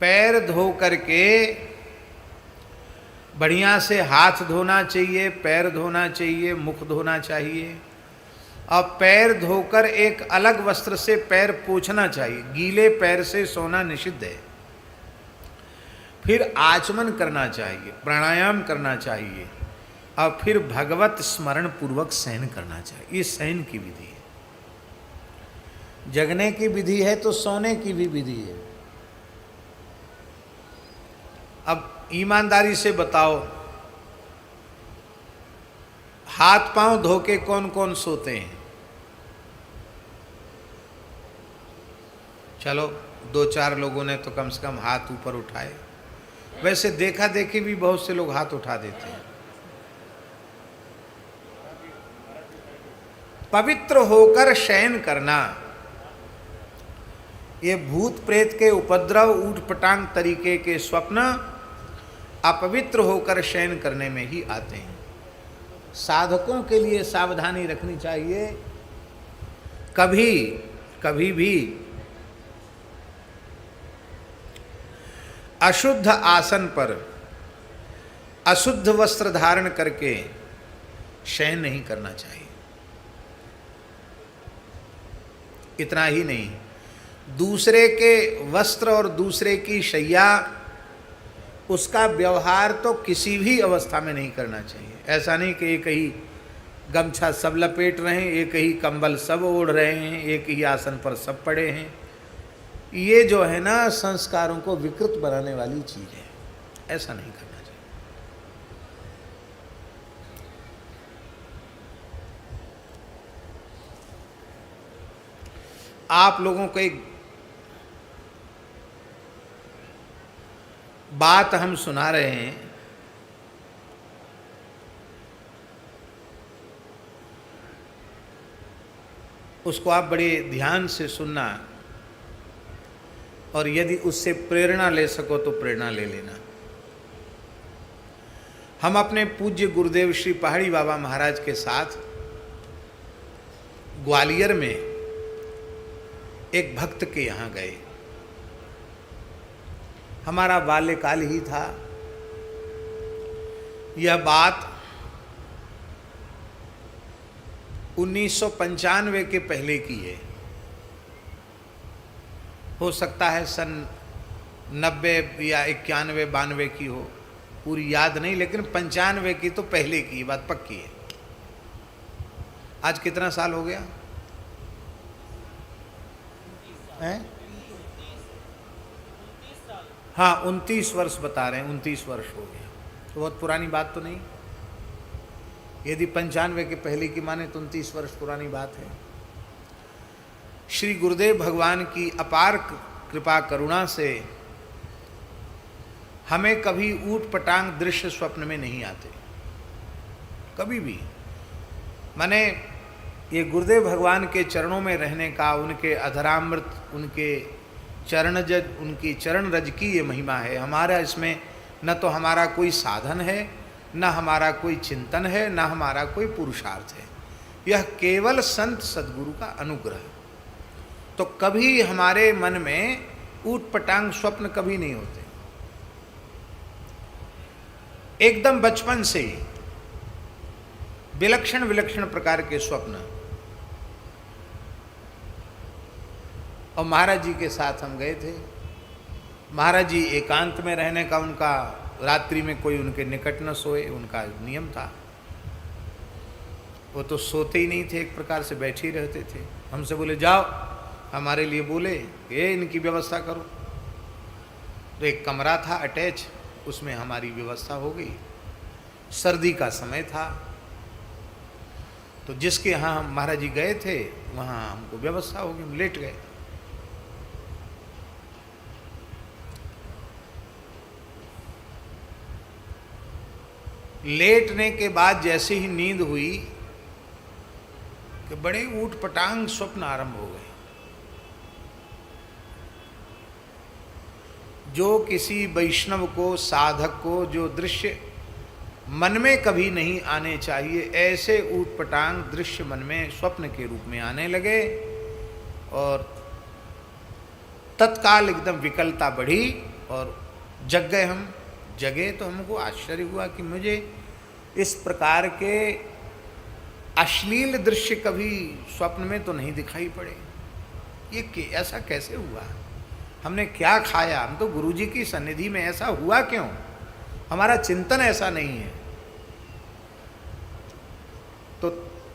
पैर धो करके बढ़िया से हाथ धोना चाहिए, पैर धोना चाहिए, मुख धोना चाहिए, और पैर धोकर एक अलग वस्त्र से पैर पोंछना चाहिए। गीले पैर से सोना निषिद्ध है। फिर आचमन करना चाहिए, प्राणायाम करना चाहिए, और फिर भगवत स्मरण पूर्वक शयन करना चाहिए। ये शयन की विधि है। जगने की विधि है तो सोने की भी विधि है। अब ईमानदारी से बताओ, हाथ पांव धो के कौन कौन सोते हैं? चलो 2-4 लोगों ने तो कम से कम हाथ ऊपर उठाए। वैसे देखा देखी भी बहुत से लोग हाथ उठा देते हैं। पवित्र होकर शयन करना, ये भूत प्रेत के उपद्रव, ऊटपटांग तरीके के स्वप्न अपवित्र होकर शयन करने में ही आते हैं। साधकों के लिए सावधानी रखनी चाहिए। कभी भी अशुद्ध आसन पर अशुद्ध वस्त्र धारण करके शयन नहीं करना चाहिए। इतना ही नहीं, दूसरे के वस्त्र और दूसरे की शैया, उसका व्यवहार तो किसी भी अवस्था में नहीं करना चाहिए। ऐसा नहीं कि एक ही गमछा सब लपेट रहे हैं, एक ही कंबल सब ओढ़ रहे हैं, एक ही आसन पर सब पड़े हैं। ये जो है ना, संस्कारों को विकृत बनाने वाली चीज है। ऐसा नहीं करना चाहिए। आप लोगों को एक बात हम सुना रहे हैं। उसको आप बड़े ध्यान से सुनना, और यदि उससे प्रेरणा ले सको तो प्रेरणा ले लेना। हम अपने पूज्य गुरुदेव श्री पहाड़ी बाबा महाराज के साथ ग्वालियर में एक भक्त के यहाँ गए। हमारा बाल्यकाल ही था। यह बात 1995 के पहले की है। हो सकता है सन 90 या 91-92 की हो, पूरी याद नहीं, लेकिन 95 की तो पहले की ये बात पक्की है। आज कितना साल हो गया है? हाँ, 29 वर्ष बता रहे हैं। 29 वर्ष हो गया, तो बहुत पुरानी बात तो नहीं। यदि 95 के पहले की माने तो 29 वर्ष पुरानी बात है। श्री गुरुदेव भगवान की अपार कृपा करुणा से हमें कभी ऊट पटांग दृश्य स्वप्न में नहीं आते, कभी भी। माने ये गुरुदेव भगवान के चरणों में रहने का, उनके अधरामृत, उनके चरणजज, उनकी चरण रज की ये महिमा है। हमारा इसमें न तो हमारा कोई साधन है, न हमारा कोई चिंतन है, न हमारा कोई पुरुषार्थ है। यह केवल संत सद्गुरु का अनुग्रह। तो कभी हमारे मन में ऊट पटांग स्वप्न कभी नहीं होते। एकदम बचपन से ही विलक्षण विलक्षण प्रकार के स्वप्न। और महाराज जी के साथ हम गए थे। महाराज जी एकांत में रहने का उनका, रात्रि में कोई उनके निकट न सोए, उनका नियम था। वो तो सोते ही नहीं थे, एक प्रकार से बैठे ही रहते थे। हमसे बोले जाओ, हमारे लिए बोले ये इनकी व्यवस्था करो। तो एक कमरा था अटैच, उसमें हमारी व्यवस्था हो गई। सर्दी का समय था, तो जिसके यहाँ हम महाराज जी गए थे वहाँ हमको व्यवस्था हो गई, हम लेट गए। लेटने के बाद जैसे ही नींद हुई कि बड़े ऊट पटांग स्वप्न आरंभ हो गए। जो किसी वैष्णव को, साधक को जो दृश्य मन में कभी नहीं आने चाहिए, ऐसे ऊट पटांग दृश्य मन में स्वप्न के रूप में आने लगे। और तत्काल एकदम विकलता बढ़ी और जग गए हम। जगे तो हमको आश्चर्य हुआ कि मुझे इस प्रकार के अश्लील दृश्य कभी स्वप्न में तो नहीं दिखाई पड़े। ये ऐसा कैसे हुआ? हमने क्या खाया? हम तो गुरुजी की सन्निधि में, ऐसा हुआ क्यों? हमारा चिंतन ऐसा नहीं है। तो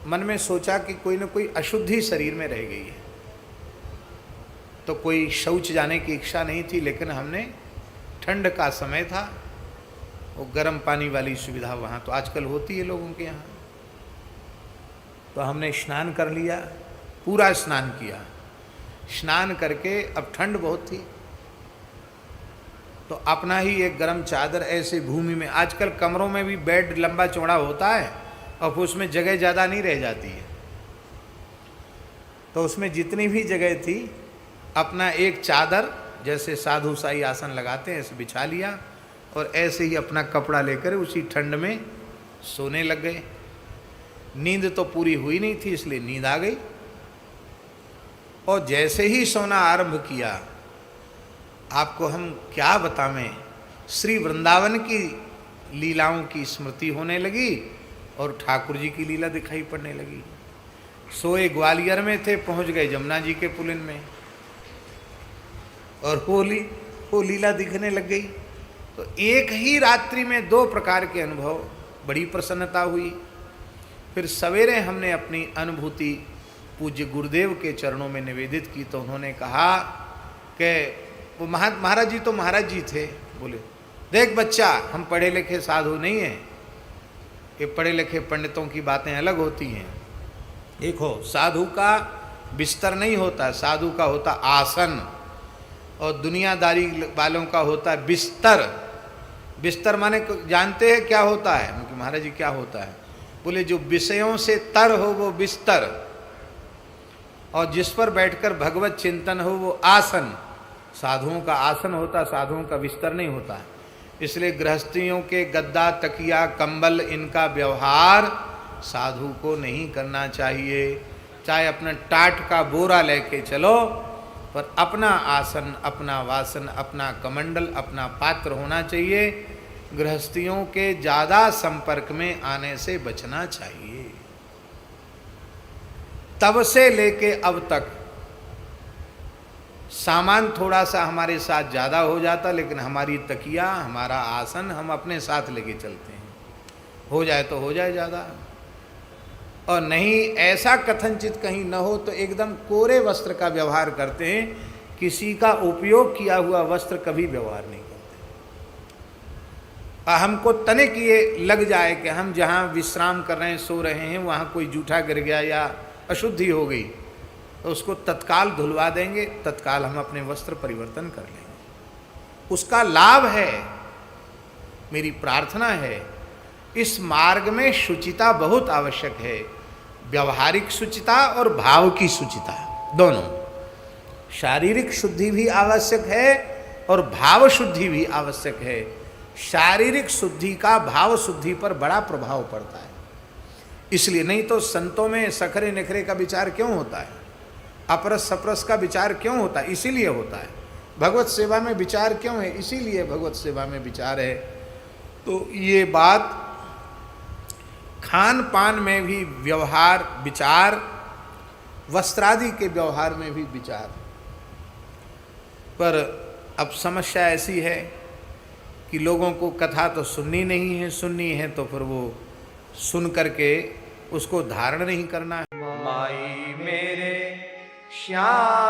मन में सोचा कि कोई न कोई अशुद्धि शरीर में रह गई है। तो कोई शौच जाने की इच्छा नहीं थी, लेकिन हमने, ठंड का समय था, वो गर्म पानी वाली सुविधा वहाँ तो आजकल होती है लोगों के यहाँ, तो हमने स्नान कर लिया, पूरा स्नान किया। स्नान करके अब ठंड बहुत थी, तो अपना ही एक गर्म चादर ऐसे भूमि में, आजकल कमरों में भी बेड लंबा चौड़ा होता है और उसमें जगह ज़्यादा नहीं रह जाती है, तो उसमें जितनी भी जगह थी अपना एक चादर, जैसे साधु साई आसन लगाते हैं, ऐसे बिछा लिया और ऐसे ही अपना कपड़ा लेकर उसी ठंड में सोने लग गए। नींद तो पूरी हुई नहीं थी, इसलिए नींद आ गई। और जैसे ही सोना आरंभ किया, आपको हम क्या बतावें, श्री वृंदावन की लीलाओं की स्मृति होने लगी और ठाकुर जी की लीला दिखाई पड़ने लगी। सोए ग्वालियर में थे, पहुंच गए जमुना जी के पुलिन में, और वो लीला दिखने लग गई। तो एक ही रात्रि में दो प्रकार के अनुभव, बड़ी प्रसन्नता हुई। फिर सवेरे हमने अपनी अनुभूति पूज्य गुरुदेव के चरणों में निवेदित की, तो उन्होंने कहा कि वो महाराज जी तो महाराज जी थे, बोले देख बच्चा, हम पढ़े लिखे साधु नहीं हैं, ये पढ़े लिखे पंडितों की बातें अलग होती हैं। देखो, साधु का बिस्तर नहीं होता, साधु का होता आसन, और दुनियादारी वालों का होता है बिस्तर। बिस्तर माने जानते हैं क्या होता है? महाराज जी क्या होता है? बोले जो विषयों से तर हो वो बिस्तर, और जिस पर बैठकर भगवत चिंतन हो वो आसन। साधुओं का आसन होता, साधुओं का बिस्तर नहीं होता। इसलिए गृहस्थियों के गद्दा, तकिया, कंबल, इनका व्यवहार साधु को नहीं करना चाहिए। चाहे अपना टाट का बोरा लेके चलो, पर अपना आसन, अपना वासन, अपना कमंडल, अपना पात्र होना चाहिए। गृहस्थियों के ज़्यादा संपर्क में आने से बचना चाहिए। तब से लेके अब तक सामान थोड़ा सा हमारे साथ ज़्यादा हो जाता, लेकिन हमारी तकिया, हमारा आसन हम अपने साथ लेके चलते हैं। हो जाए तो हो जाए ज़्यादा, और नहीं ऐसा कथनचित कहीं न हो तो एकदम कोरे वस्त्र का व्यवहार करते हैं। किसी का उपयोग किया हुआ वस्त्र कभी व्यवहार नहीं करते। हमको तनिक ये लग जाए कि हम जहाँ विश्राम कर रहे हैं, सो रहे हैं, वहाँ कोई जूठा गिर गया या अशुद्धि हो गई, तो उसको तत्काल धुलवा देंगे, तत्काल हम अपने वस्त्र परिवर्तन कर लेंगे। उसका लाभ है। मेरी प्रार्थना है, इस मार्ग में शुचिता बहुत आवश्यक है। व्यवहारिक शुचिता और भाव की शुचिता, दोनों। शारीरिक शुद्धि भी आवश्यक है और भाव शुद्धि भी आवश्यक है। शारीरिक शुद्धि का भाव शुद्धि पर बड़ा प्रभाव पड़ता है। इसलिए, नहीं तो संतों में सखरे नखरे का विचार क्यों होता है? अपरस सपरस का विचार क्यों होता है? इसीलिए होता है। भगवत सेवा में विचार क्यों है? इसीलिए भगवत सेवा में विचार है। तो ये बात, खान पान में भी व्यवहार विचार, वस्त्रादि के व्यवहार में भी विचार। पर अब समस्या ऐसी है कि लोगों को कथा तो सुननी नहीं है, सुननी है तो फिर वो सुन करके उसको धारण नहीं करना है। माई मेरे श्याम